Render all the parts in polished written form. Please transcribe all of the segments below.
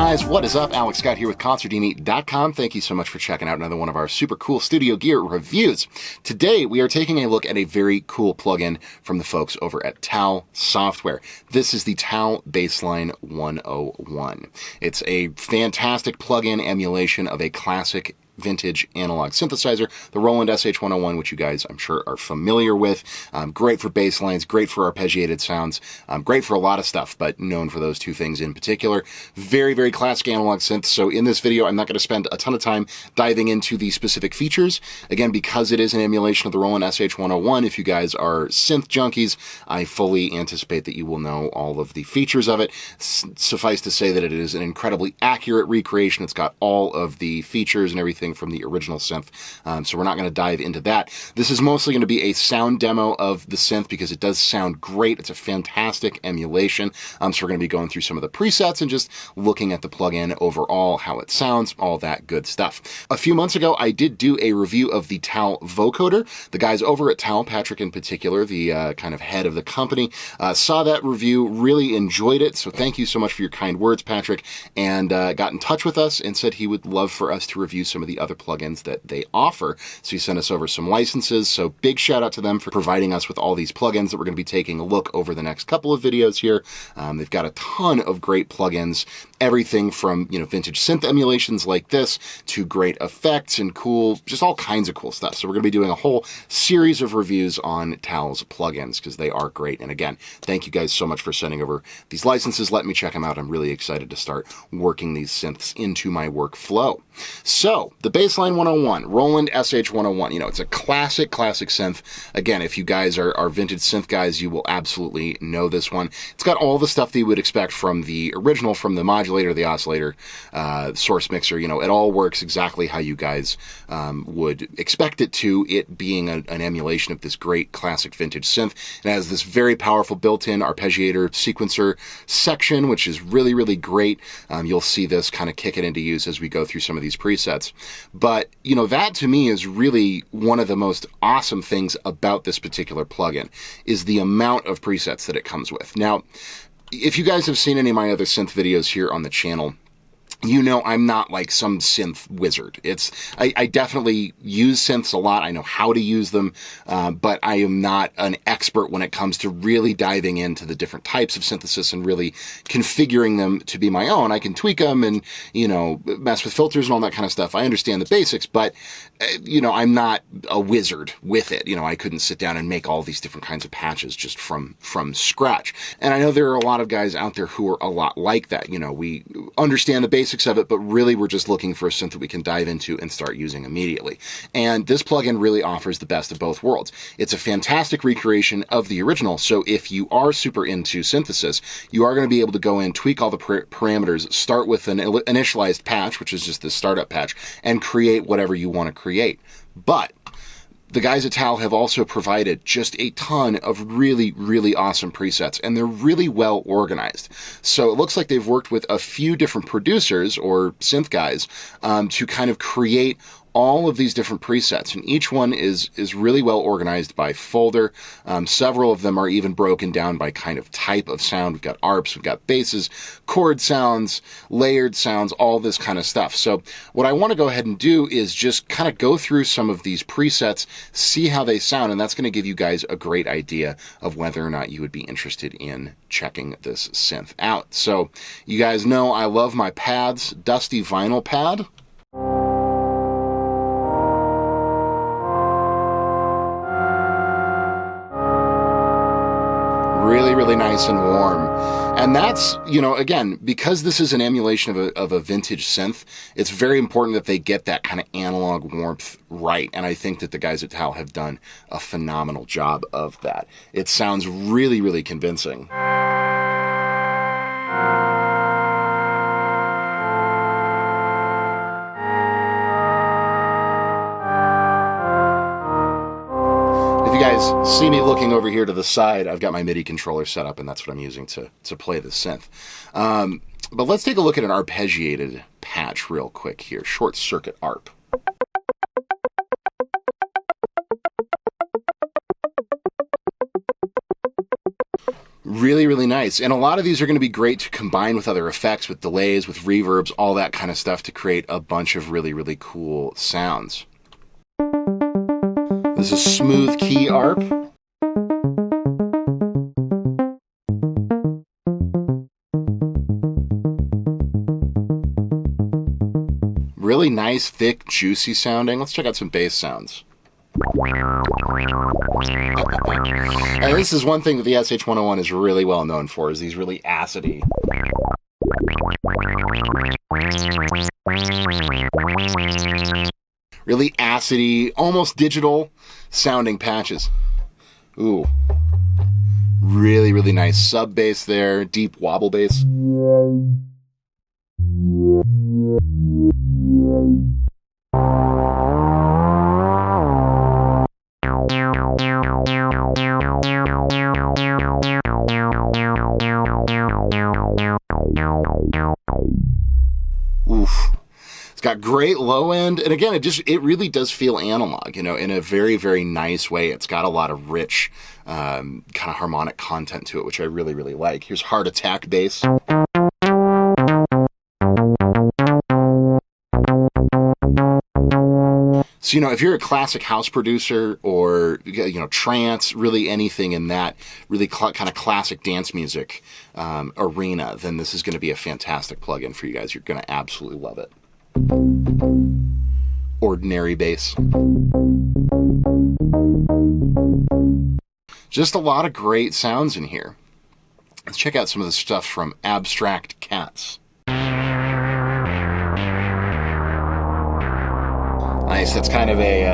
guys, what is up? Alex Scott here with Consordini.com. Thank you so much for checking out another one of our super cool studio gear reviews. Today, we are taking a look at a very cool plugin from the folks over at TAL Software. This is the TAL-BassLine-101. It's a fantastic plugin emulation of a classic vintage analog synthesizer, the Roland SH-101, which you guys, I'm sure, are familiar with. Great for bass lines, great for arpeggiated sounds, great for a lot of stuff, but known for those two things in particular. Very, very classic analog synth. So in this video, I'm not going to spend a ton of time diving into the specific features. Again, because it is an emulation of the Roland SH-101, if you guys are synth junkies, I fully anticipate that you will know all of the features of it. Suffice to say that it is an incredibly accurate recreation. It's got all of the features and everything from the original synth, so we're not going to dive into that. This is mostly going to be a sound demo of the synth because it does sound great. It's a fantastic emulation, so we're going to be going through some of the presets and just looking at the plugin overall, how it sounds, all that good stuff. A few months ago, I did do a review of the TAL vocoder. The guys over at TAL, Patrick in particular, the kind of head of the company, saw that review, really enjoyed it, so thank you so much for your kind words, Patrick, and got in touch with us and said he would love for us to review some of the other plugins that they offer. So he sent us over some licenses. So big shout out to them for providing us with all these plugins that we're going to be taking a look over the next couple of videos here. They've got a ton of great plugins, everything from, vintage synth emulations like this to great effects and cool, just all kinds of cool stuff. So we're going to be doing a whole series of reviews on TAL's plugins because they are great. And again, thank you guys so much for sending over these licenses. Let me check them out. I'm really excited to start working these synths into my workflow. So the TAL-BassLine 101, Roland SH-101, it's a classic synth. Again, if you guys are vintage synth guys, you will absolutely know this one. It's got all the stuff that you would expect from the original, from the modulator, the oscillator, source mixer. It all works exactly how you guys would expect it to, it being an emulation of this great classic vintage synth. It has this very powerful built-in arpeggiator sequencer section, which is really, really great. You'll see this kind of kick it into use as we go through some of these presets. But, that to me is really one of the most awesome things about this particular plugin is the amount of presets that it comes with. Now, if you guys have seen any of my other synth videos here on the channel, I'm not like some synth wizard. I definitely use synths a lot. I know how to use them, but I am not an expert when it comes to really diving into the different types of synthesis and really configuring them to be my own. I can tweak them and, mess with filters and all that kind of stuff. I understand the basics, but, I'm not a wizard with it. I couldn't sit down and make all these different kinds of patches just from scratch. And I know there are a lot of guys out there who are a lot like that. We understand the basics of it, but really we're just looking for a synth that we can dive into and start using immediately. And this plugin really offers the best of both worlds. It's a fantastic recreation of the original, so if you are super into synthesis, you are going to be able to go in, tweak all the parameters, start with an initialized patch, which is just the startup patch, and create whatever you want to create. But the guys at TAL have also provided just a ton of really, really awesome presets, and they're really well organized. So it looks like they've worked with a few different producers or synth guys to kind of create all of these different presets, and each one is really well organized by folder. Several of them are even broken down by kind of type of sound. We've got arps, we've got basses, chord sounds, layered sounds, all this kind of stuff. So what I want to go ahead and do is just kind of go through some of these presets, see how they sound, and that's going to give you guys a great idea of whether or not you would be interested in checking this synth out. So you guys know I love my pads, dusty vinyl pad. Really, really nice and warm. And that's, again, because this is an emulation of a vintage synth, it's very important that they get that kind of analog warmth right. And I think that the guys at TAL have done a phenomenal job of that. It sounds really, really convincing. You guys see me looking over here to the side, I've got my Midi controller set up, and that's what I'm using to play the synth. But let's take a look at an arpeggiated patch real quick here. Short circuit arp. Really, really nice. And a lot of these are going to be great to combine with other effects, with delays, with reverbs, all that kind of stuff to create a bunch of really, really cool sounds. This is Smooth Key Arp. Really nice, thick, juicy sounding. Let's check out some bass sounds. And this is one thing that the SH-101 is really well known for, is these really acidy. Really acidy, almost digital sounding patches. Ooh. Really, really nice sub bass there, deep wobble bass. Oof. It's got great low end, and again, it really does feel analog, you know, in a very, very nice way. It's got a lot of rich kind of harmonic content to it, which I really, really like. Here's Heart Attack bass. So, you know, if you're a classic house producer or, you know, trance, really anything in that really kind of classic dance music arena, then this is going to be a fantastic plugin for you guys. You're going to absolutely love it. Ordinary bass. Just a lot of great sounds in here. Let's check out some of the stuff from Abstract Cats. Nice, that's kind of a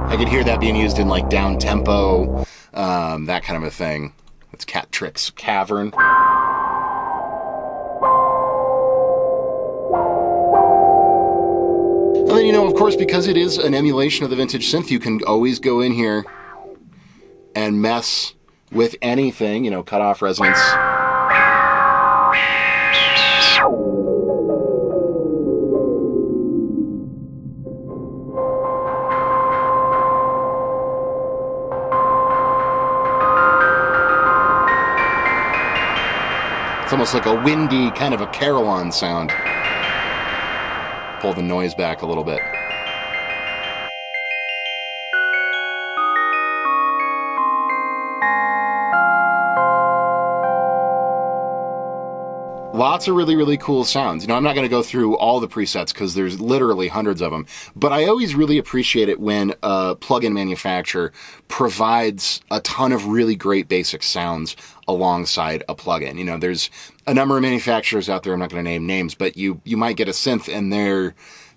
I could hear that being used in like down tempo, that kind of a thing. That's Cat Trick's Cavern. And then, you know, of course, because it is an emulation of the vintage synth, you can always go in here and mess with anything, you know, cut off resonance. It's almost like a windy, kind of a carillon sound. Pull the noise back a little bit. Lots of really, really cool sounds. You know, I'm not going to go through all the presets because there's literally hundreds of them, but I always really appreciate it when a plugin manufacturer provides a ton of really great basic sounds alongside a plugin. You know, there's a number of manufacturers out there, I'm not going to name names, but you might get a synth and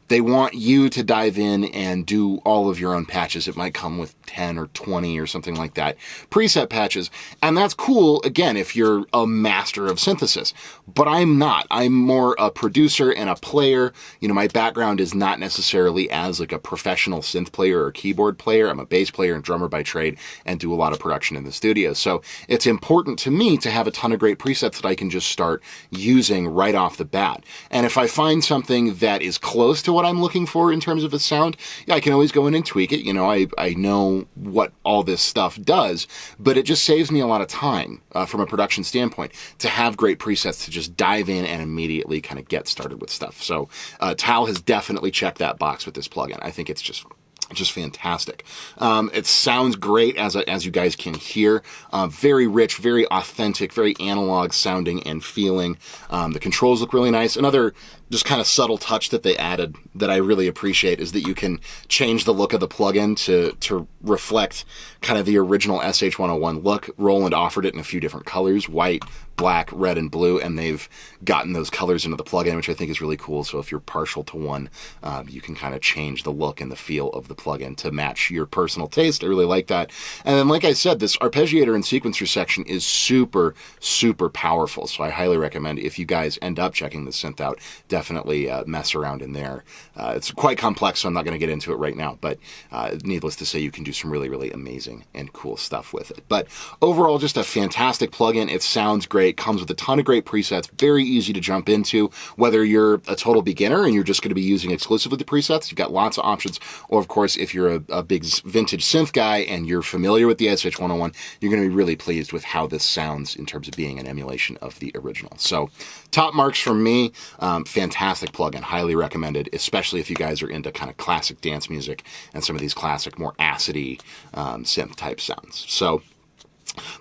they want you to dive in and do all of your own patches. It might come with 10 or 20 or something like that, preset patches. And that's cool, again, if you're a master of synthesis. But I'm not. I'm more a producer and a player. You know, my background is not necessarily as like a professional synth player or keyboard player. I'm a bass player and drummer by trade and do a lot of production in the studio. So it's important to me to have a ton of great presets that I can just start using right off the bat. And if I find something that is close to what I'm looking for in terms of a sound, yeah, I can always go in and tweak it. You know, I know what all this stuff does, but it just saves me a lot of time from a production standpoint to have great presets to just dive in and immediately kind of get started with stuff. So TAL has definitely checked that box with this plugin. I think it's just fantastic. It sounds great, as you guys can hear. Very rich, very authentic, very analog sounding and feeling. The controls look really nice. Another just kind of subtle touch that they added that I really appreciate is that you can change the look of the plugin to reflect kind of the original SH-101 look. Roland offered it in a few different colors: white, black, red, and blue, and they've gotten those colors into the plugin, which I think is really cool. So if you're partial to one, you can kind of change the look and the feel of the plugin to match your personal taste. I really like that. And then, like I said, this arpeggiator and sequencer section is super, super powerful. So I highly recommend, if you guys end up checking this synth out, definitely mess around in there. It's quite complex, so I'm not going to get into it right now, but needless to say, you can do some really, really amazing and cool stuff with it. But overall, just a fantastic plugin. It sounds great, comes with a ton of great presets, very easy to jump into, whether you're a total beginner and you're just going to be using exclusively the presets, you've got lots of options, or of course, if you're a big vintage synth guy and you're familiar with the SH-101, you're going to be really pleased with how this sounds in terms of being an emulation of the original. So top marks from me. Fantastic plugin, highly recommended, especially if you guys are into kind of classic dance music and some of these classic, more acidy synth type sounds. So,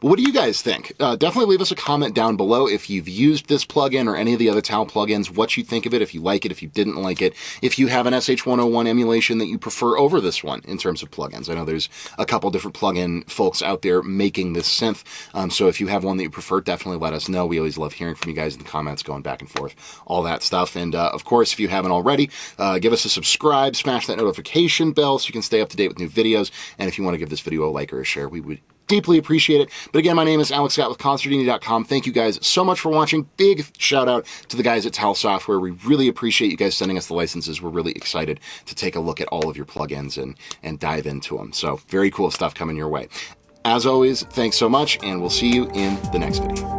but what do you guys think? Definitely leave us a comment down below if you've used this plugin or any of the other TAL plugins, what you think of it, if you like it, if you didn't like it, if you have an SH-101 emulation that you prefer over this one in terms of plugins. I know there's a couple different plugin folks out there making this synth, so if you have one that you prefer, definitely let us know. We always love hearing from you guys in the comments, going back and forth, all that stuff. And of course, if you haven't already, give us a subscribe, smash that notification bell so you can stay up to date with new videos. And if you want to give this video a like or a share, we would deeply appreciate it. But again, my name is Alex Scott with Consordini.com. Thank you guys so much for watching. Big shout out to the guys at TAL Software. We really appreciate you guys sending us the licenses. We're really excited to take a look at all of your plugins and dive into them. So very cool stuff coming your way. As always, thanks so much, and we'll see you in the next video.